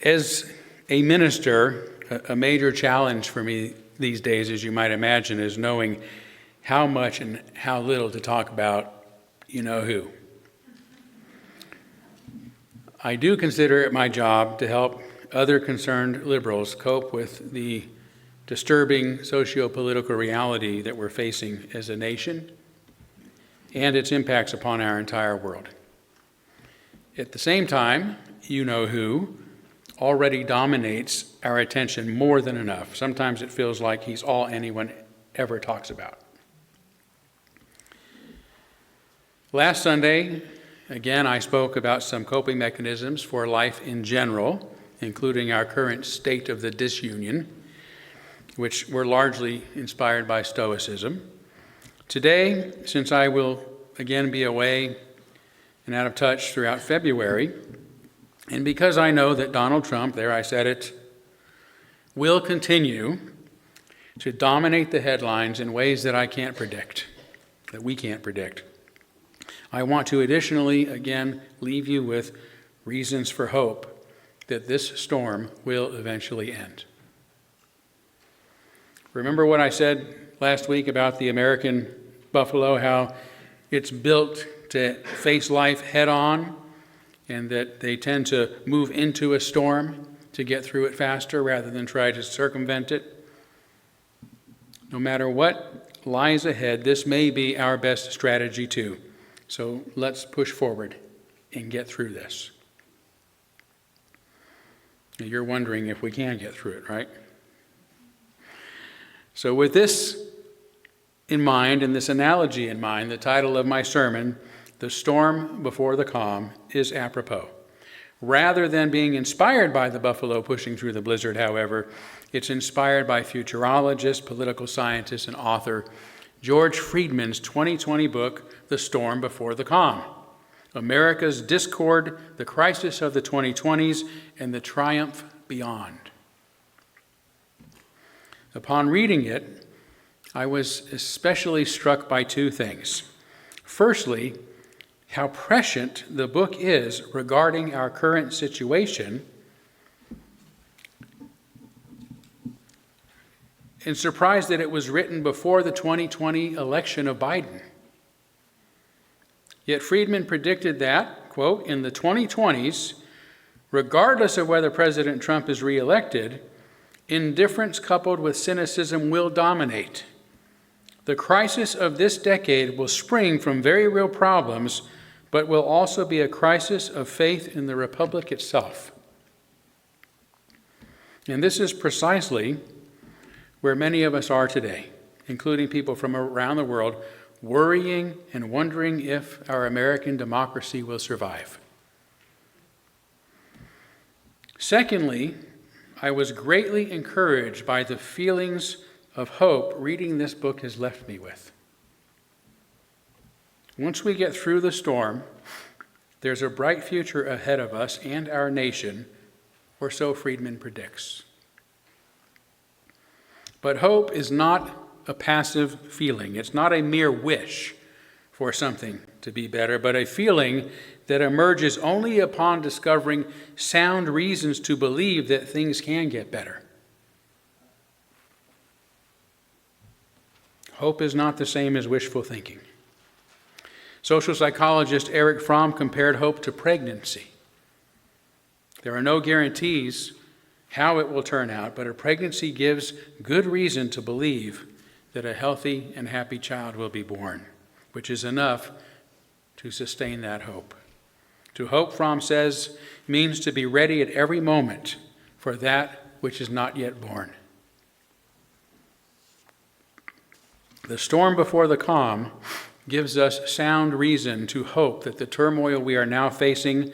As a minister, a major challenge for me these days, as you might imagine, is knowing how much and how little to talk about you know who. I do consider it my job to help other concerned liberals cope with the disturbing socio-political reality that we're facing as a nation and its impacts upon our entire world. At the same time, you know who already dominates our attention more than enough. Sometimes it feels like he's all anyone ever talks about. Last Sunday, again, I spoke about some coping mechanisms for life in general, including our current state of the disunion, which were largely inspired by Stoicism. Today, since I will again be away and out of touch throughout February, and because I know that Donald Trump, there I said it, will continue to dominate the headlines in ways that I can't predict, that we can't predict, I want to additionally, again, leave you with reasons for hope that this storm will eventually end. Remember what I said last week about the American buffalo, how it's built to face life head on, and that they tend to move into a storm to get through it faster rather than try to circumvent it. No matter what lies ahead, this may be our best strategy too. So let's push forward and get through this. Now, you're wondering if we can get through it, right? So with this in mind and this analogy in mind, the title of my sermon, "The Storm Before the Calm," is apropos. Rather than being inspired by the buffalo pushing through the blizzard, however, it's inspired by futurologist, political scientist, and author George Friedman's 2020 book, "The Storm Before the Calm: America's Discord, the Crisis of the 2020s, and the Triumph Beyond." Upon reading it, I was especially struck by two things. Firstly, how prescient the book is regarding our current situation, and surprised that it was written before the 2020 election of Biden. Yet Friedman predicted that, quote, "in the 2020s, regardless of whether President Trump is reelected, indifference coupled with cynicism will dominate. The crisis of this decade will spring from very real problems, but will also be a crisis of faith in the republic itself." And this is precisely where many of us are today, including people from around the world, worrying and wondering if our American democracy will survive. Secondly, I was greatly encouraged by the feelings of hope reading this book has left me with. Once we get through the storm, there's a bright future ahead of us and our nation, or so Friedman predicts. But hope is not a passive feeling. It's not a mere wish for something to be better, but a feeling that emerges only upon discovering sound reasons to believe that things can get better. Hope is not the same as wishful thinking. Social psychologist Erich Fromm compared hope to pregnancy. There are no guarantees how it will turn out, but a pregnancy gives good reason to believe that a healthy and happy child will be born, which is enough to sustain that hope. To hope, Fromm says, means to be ready at every moment for that which is not yet born. The storm before the calm gives us sound reason to hope that the turmoil we are now facing,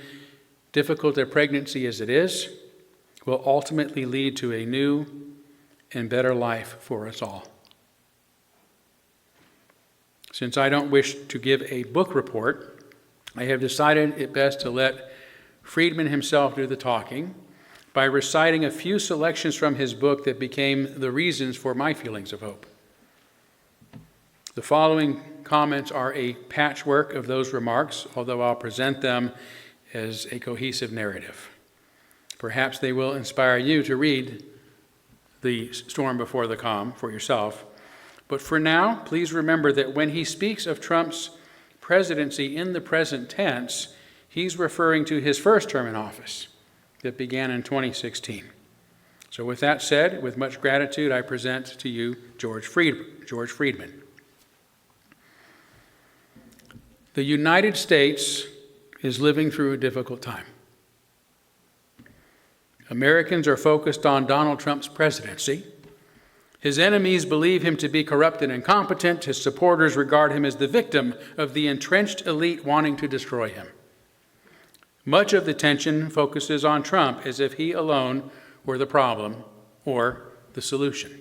difficult a pregnancy as it is, will ultimately lead to a new and better life for us all. Since I don't wish to give a book report, I have decided it best to let Friedman himself do the talking by reciting a few selections from his book that became the reasons for my feelings of hope. The following comments are a patchwork of those remarks, although I'll present them as a cohesive narrative. Perhaps they will inspire you to read The Storm Before the Calm for yourself. But for now, please remember that when he speaks of Trump's presidency in the present tense, he's referring to his first term in office that began in 2016. So with that said, with much gratitude, I present to you George Friedman. The United States is living through a difficult time. Americans are focused on Donald Trump's presidency. His enemies believe him to be corrupt and incompetent. His supporters regard him as the victim of the entrenched elite wanting to destroy him. Much of the tension focuses on Trump as if he alone were the problem or the solution.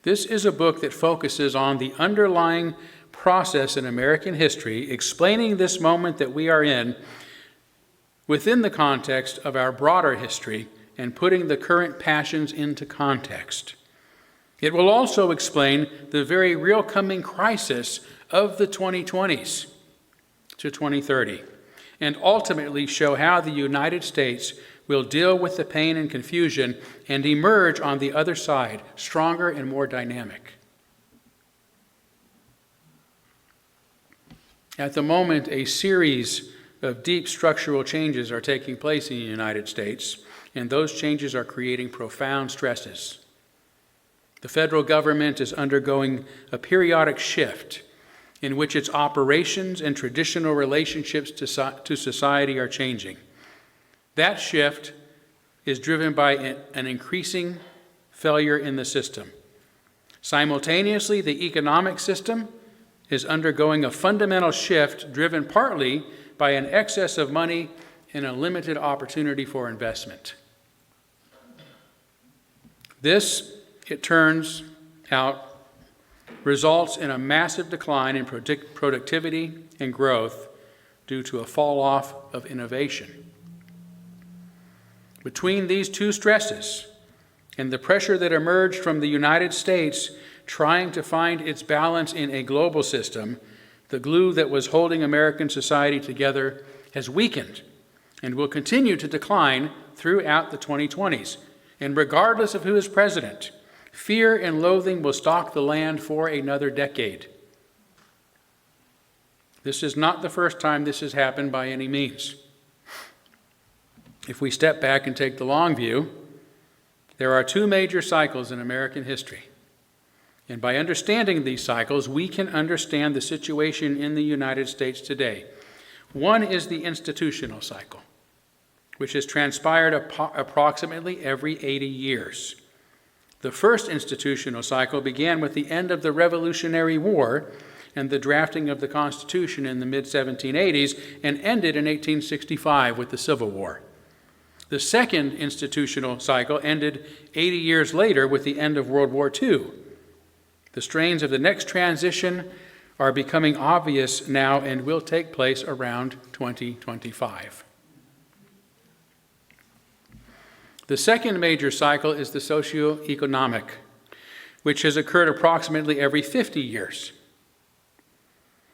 This is a book that focuses on the underlying process in American history, explaining this moment that we are in within the context of our broader history and putting the current passions into context. It will also explain the very real coming crisis of the 2020s to 2030, and ultimately show how the United States will deal with the pain and confusion and emerge on the other side stronger and more dynamic. At the moment, a series of deep structural changes are taking place in the United States, and those changes are creating profound stresses. The federal government is undergoing a periodic shift in which its operations and traditional relationships to society are changing. That shift is driven by an increasing failure in the system. Simultaneously, the economic system is undergoing a fundamental shift driven partly by an excess of money and a limited opportunity for investment. This, it turns out, results in a massive decline in productivity and growth due to a fall-off of innovation. Between these two stresses and the pressure that emerged from the United States trying to find its balance in a global system, the glue that was holding American society together has weakened and will continue to decline throughout the 2020s. And regardless of who is president, fear and loathing will stalk the land for another decade. This is not the first time this has happened by any means. If we step back and take the long view, there are two major cycles in American history. And by understanding these cycles, we can understand the situation in the United States today. One is the institutional cycle, which has transpired approximately every 80 years. The first institutional cycle began with the end of the Revolutionary War and the drafting of the Constitution in the mid-1780s and ended in 1865 with the Civil War. The second institutional cycle ended 80 years later with the end of World War II. The strains of the next transition are becoming obvious now and will take place around 2025. The second major cycle is the socioeconomic, which has occurred approximately every 50 years.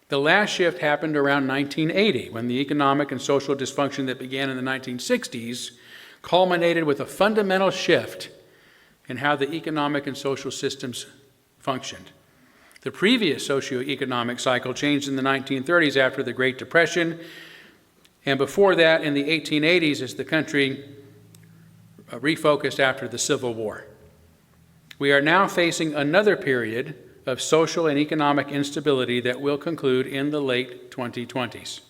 The last shift happened around 1980, when the economic and social dysfunction that began in the 1960s culminated with a fundamental shift in how the economic and social systems functioned. The previous socioeconomic cycle changed in the 1930s after the Great Depression, and before that in the 1880s as the country refocused after the Civil War. We are now facing another period of social and economic instability that will conclude in the late 2020s.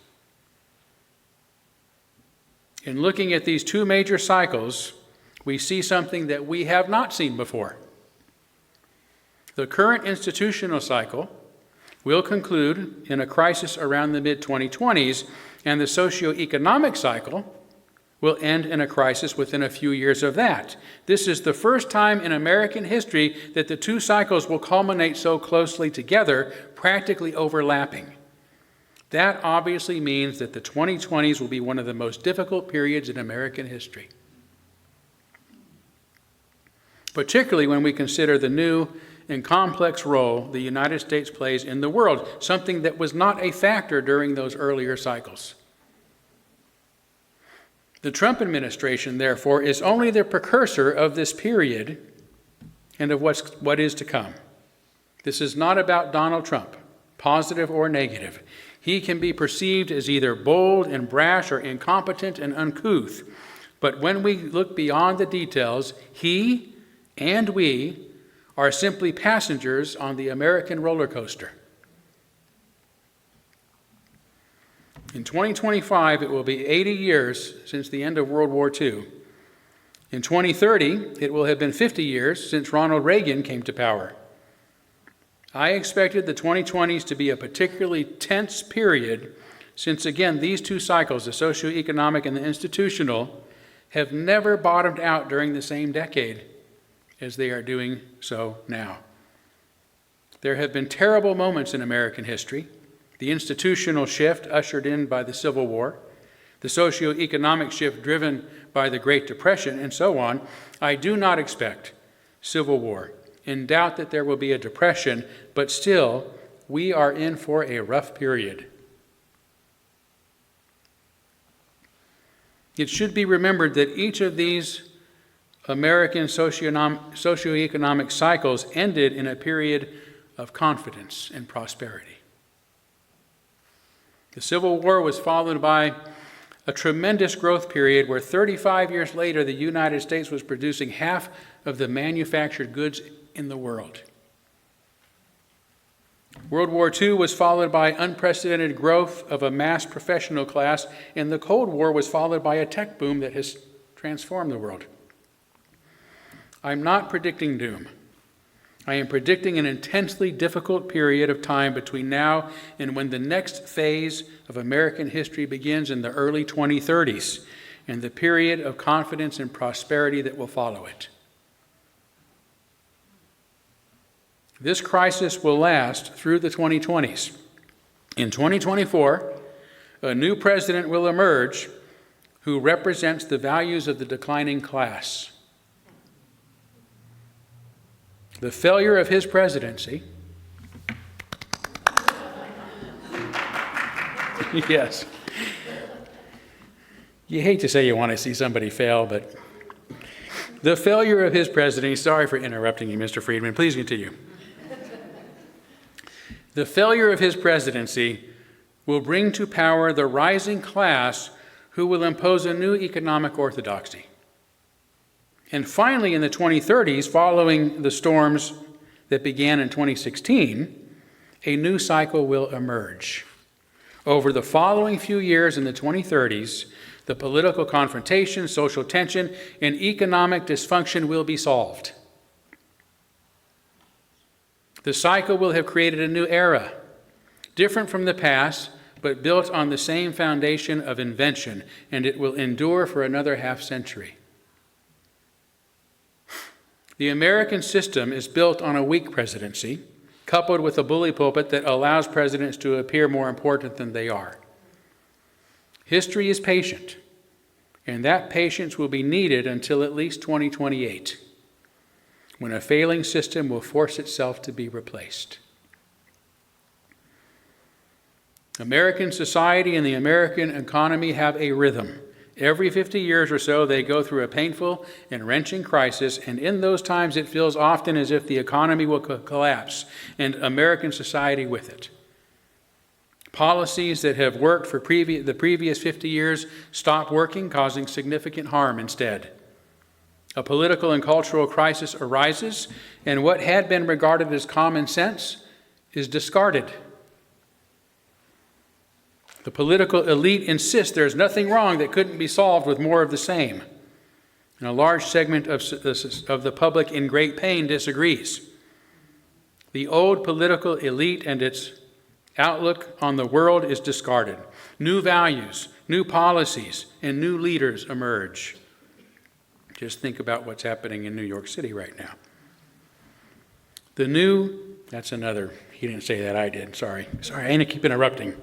In looking at these two major cycles, we see something that we have not seen before. The current institutional cycle will conclude in a crisis around the mid-2020s, and the socioeconomic cycle will end in a crisis within a few years of that. This is the first time in American history that the two cycles will culminate so closely together, practically overlapping. That obviously means that the 2020s will be one of the most difficult periods in American history, particularly when we consider the new and complex role the United States plays in the world, something that was not a factor during those earlier cycles. The Trump administration, therefore, is only the precursor of this period and of what is to come. This is not about Donald Trump, positive or negative. He can be perceived as either bold and brash or incompetent and uncouth. But when we look beyond the details, he and we are simply passengers on the American roller coaster. In 2025, it will be 80 years since the end of World War II. In 2030, it will have been 50 years since Ronald Reagan came to power. I expected the 2020s to be a particularly tense period since, again, these two cycles, the socioeconomic and the institutional, have never bottomed out during the same decade as they are doing so now. There have been terrible moments in American history: the institutional shift ushered in by the Civil War, the socioeconomic shift driven by the Great Depression, and so on. I do not expect civil war. In doubt that there will be a depression, but still, we are in for a rough period. It should be remembered that each of these American socioeconomic cycles ended in a period of confidence and prosperity. The Civil War was followed by a tremendous growth period where 35 years later, the United States was producing half of the manufactured goods in the world. World War II was followed by unprecedented growth of a mass professional class, and the Cold War was followed by a tech boom that has transformed the world. I'm not predicting doom. I am predicting an intensely difficult period of time between now and when the next phase of American history begins in the early 2030s, and the period of confidence and prosperity that will follow it. This crisis will last through the 2020s. In 2024, a new president will emerge who represents the values of the declining class. The failure of his presidency, yes. You hate to say you want to see somebody fail, but the failure of his presidency, sorry for interrupting you, Mr. Friedman, please continue. The failure of his presidency will bring to power the rising class who will impose a new economic orthodoxy. And finally, in the 2030s, following the storms that began in 2016, a new cycle will emerge. Over the following few years in the 2030s, the political confrontation, social tension, and economic dysfunction will be solved. The cycle will have created a new era, different from the past, but built on the same foundation of invention, and it will endure for another half century. The American system is built on a weak presidency, coupled with a bully pulpit that allows presidents to appear more important than they are. History is patient, and that patience will be needed until at least 2028. When a failing system will force itself to be replaced. American society and the American economy have a rhythm. Every 50 years or so, they go through a painful and wrenching crisis, and in those times it feels often as if the economy will collapse, and American society with it. Policies that have worked for the previous 50 years stop working, causing significant harm instead. A political and cultural crisis arises, and what had been regarded as common sense is discarded. The political elite insists there's nothing wrong that couldn't be solved with more of the same. And a large segment of the public in great pain disagrees. The old political elite and its outlook on the world is discarded. New values, new policies, and new leaders emerge. Just think about what's happening in New York City right now. That's another, he didn't say that, I did, sorry, I ain't keep interrupting.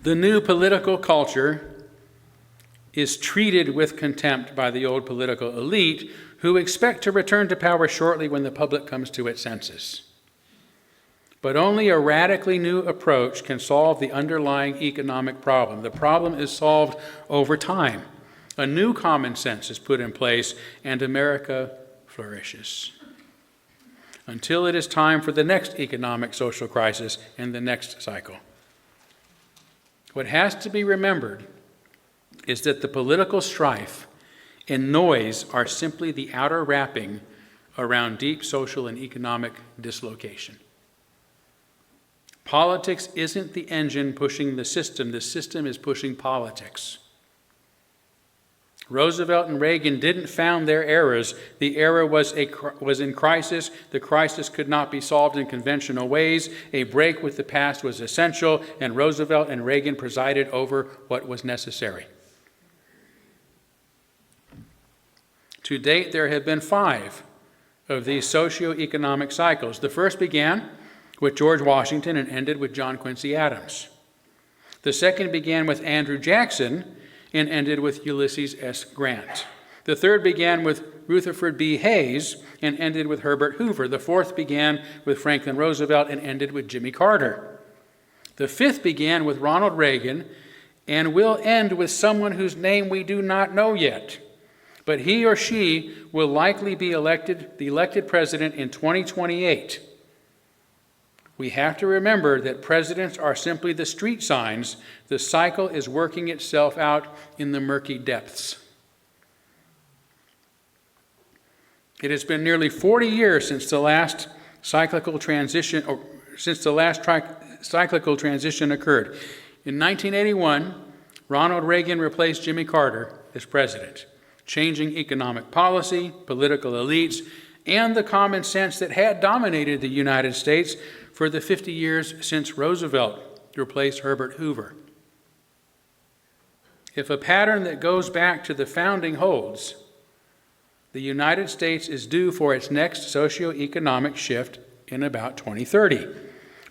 The new political culture is treated with contempt by the old political elite, who expect to return to power shortly when the public comes to its senses. But only a radically new approach can solve the underlying economic problem. The problem is solved over time. A new common sense is put in place, and America flourishes. Until it is time for the next economic social crisis and the next cycle. What has to be remembered is that the political strife and noise are simply the outer wrapping around deep social and economic dislocation. Politics isn't the engine pushing the system is pushing politics. Roosevelt and Reagan didn't found their eras. The era was in crisis. The crisis could not be solved in conventional ways. A break with the past was essential, and Roosevelt and Reagan presided over what was necessary. To date, there have been 5 of these socio-economic cycles. The first began with George Washington and ended with John Quincy Adams. The second began with Andrew Jackson and ended with Ulysses S. Grant. The third began with Rutherford B. Hayes and ended with Herbert Hoover. The fourth began with Franklin Roosevelt and ended with Jimmy Carter. The fifth began with Ronald Reagan and will end with someone whose name we do not know yet. But he or she will likely be the elected president in 2028. We have to remember that presidents are simply the street signs. The cycle is working itself out in the murky depths. It has been nearly 40 years since the last cyclical transition occurred. In 1981, Ronald Reagan replaced Jimmy Carter as president, changing economic policy, political elites, and the common sense that had dominated the United States for the 50 years since Roosevelt replaced Herbert Hoover. If a pattern that goes back to the founding holds, the United States is due for its next socio-economic shift in about 2030.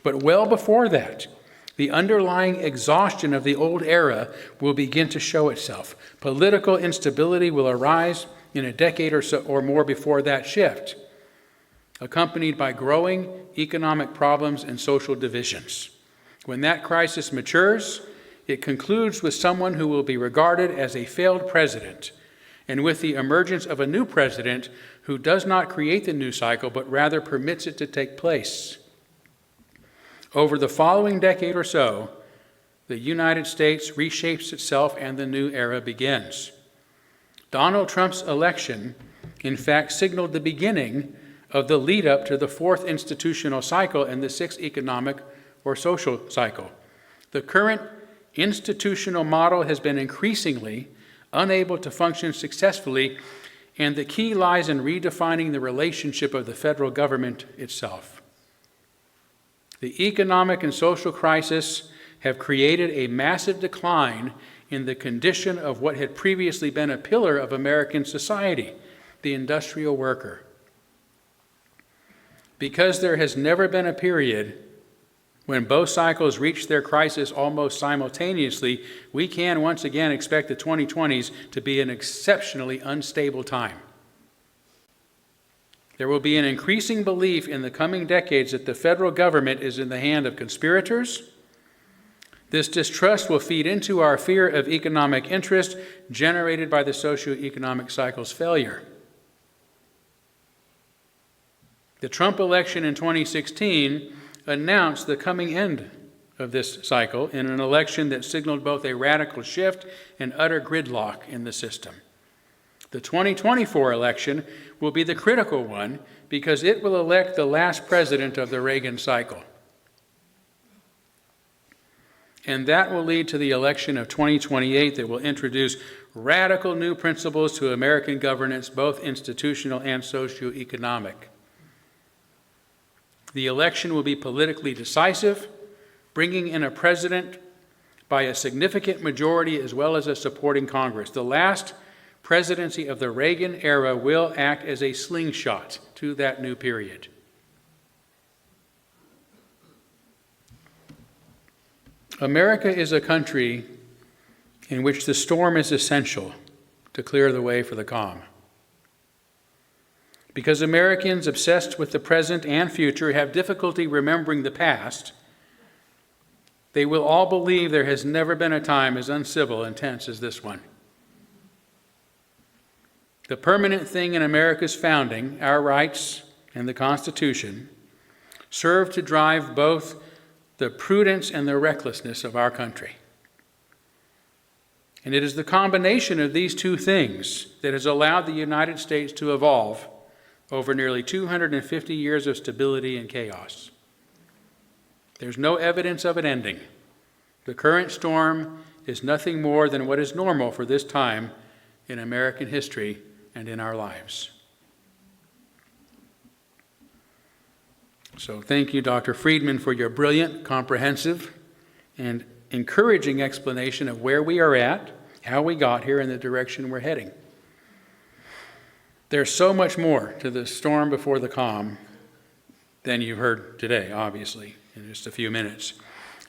But well before that, the underlying exhaustion of the old era will begin to show itself. Political instability will arise in a decade or so or more before that shift, accompanied by growing economic problems and social divisions. When that crisis matures, it concludes with someone who will be regarded as a failed president, and with the emergence of a new president who does not create the new cycle, but rather permits it to take place. Over the following decade or so, the United States reshapes itself and the new era begins. Donald Trump's election, in fact, signaled the beginning of the lead up to the 4th institutional cycle and the 6th economic or social cycle. The current institutional model has been increasingly unable to function successfully, and the key lies in redefining the relationship of the federal government itself. The economic and social crisis have created a massive decline in the condition of what had previously been a pillar of American society, the industrial worker. Because there has never been a period when both cycles reach their crisis almost simultaneously, we can once again expect the 2020s to be an exceptionally unstable time. There will be an increasing belief in the coming decades that the federal government is in the hand of conspirators. This distrust will feed into our fear of economic interest generated by the socioeconomic cycle's failure. The Trump election in 2016 announced the coming end of this cycle in an election that signaled both a radical shift and utter gridlock in the system. The 2024 election will be the critical one because it will elect the last president of the Reagan cycle. And that will lead to the election of 2028 that will introduce radical new principles to American governance, both institutional and socioeconomic. The election will be politically decisive, bringing in a president by a significant majority as well as a supporting Congress. The last presidency of the Reagan era will act as a slingshot to that new period. America is a country in which the storm is essential to clear the way for the calm. Because Americans obsessed with the present and future have difficulty remembering the past, they will all believe there has never been a time as uncivil and tense as this one. The permanent thing in America's founding, our rights and the Constitution, serve to drive both the prudence and the recklessness of our country. And it is the combination of these two things that has allowed the United States to evolve over nearly 250 years of stability and chaos. There's no evidence of it ending. The current storm is nothing more than what is normal for this time in American history and in our lives. So thank you, Dr. Friedman, for your brilliant, comprehensive, and encouraging explanation of where we are at, how we got here, and the direction we're heading. There's so much more to the storm before the calm than you've heard today, obviously, in just a few minutes.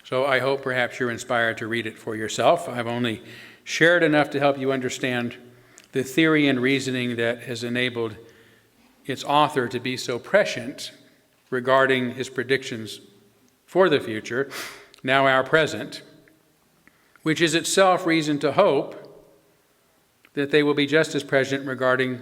So I hope perhaps you're inspired to read it for yourself. I've only shared enough to help you understand the theory and reasoning that has enabled its author to be so prescient regarding his predictions for the future, now our present, which is itself reason to hope that they will be just as prescient regarding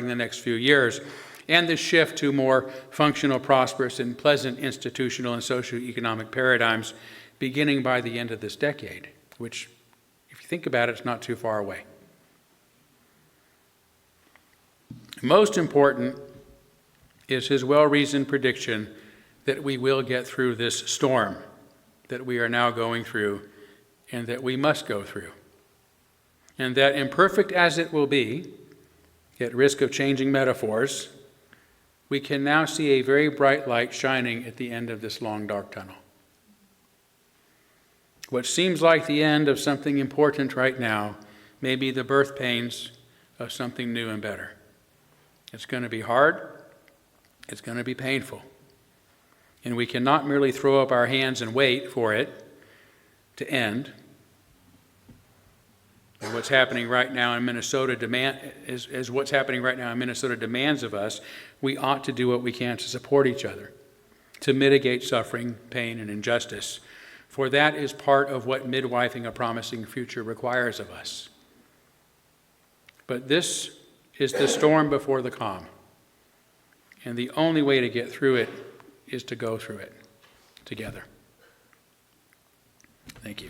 the next few years, and the shift to more functional, prosperous, and pleasant institutional and socioeconomic paradigms beginning by the end of this decade, which, if you think about it, it's not too far away. Most important is his well-reasoned prediction that we will get through this storm that we are now going through and that we must go through. And that imperfect as it will be, at risk of changing metaphors, we can now see a very bright light shining at the end of this long, dark tunnel. What seems like the end of something important right now may be the birth pains of something new and better. It's going to be hard. It's going to be painful. And we cannot merely throw up our hands and wait for it to end. And what's happening right now in Minnesota what's happening right now in Minnesota demands of us. We ought to do what we can to support each other, to mitigate suffering, pain, and injustice. For that is part of what midwifing a promising future requires of us. But this is the storm before the calm. And the only way to get through it is to go through it together. Thank you.